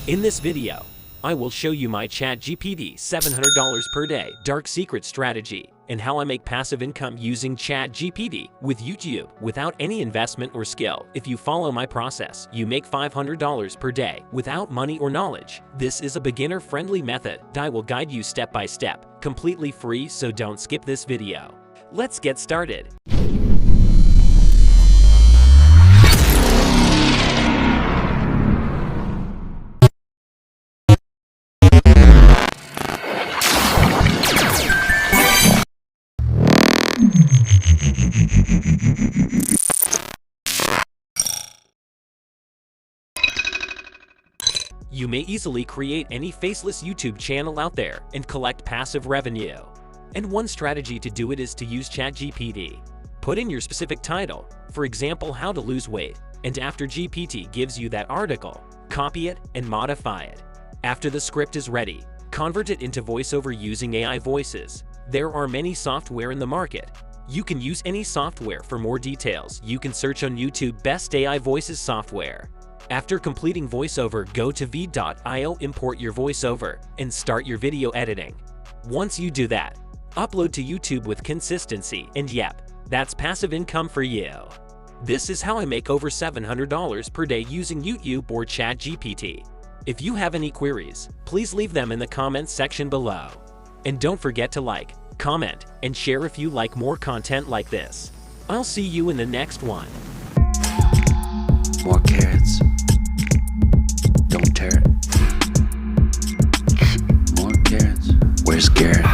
In this video, I will show you my ChatGPT $700 per day dark secret strategy and how I make passive income using ChatGPT with YouTube without any investment or skill. If you follow my process, you make $500 per day without money or knowledge. This is a beginner-friendly method that I will guide you step by step, completely free, so don't skip this video. Let's get started. You may easily create any faceless YouTube channel out there and collect passive revenue. And one strategy to do it is to use ChatGPT. Put in your specific title, for example, how to lose weight, and after GPT gives you that article, copy it and modify it. After the script is ready, convert it into voiceover using AI voices. There are many software in the market. You can use any software. For more details, you can search on YouTube Best AI Voices Software. After completing voiceover, go to v.io, import your voiceover, and start your video editing. Once you do that, upload to YouTube with consistency, and yep, that's passive income for you. This is how I make over $700 per day using YouTube or ChatGPT. If you have any queries, please leave them in the comments section below. And don't forget to like, comment, and share if you like more content like this. I'll see you in the next one. More carrots. Don't tear it. More carrots. Where's Garrett?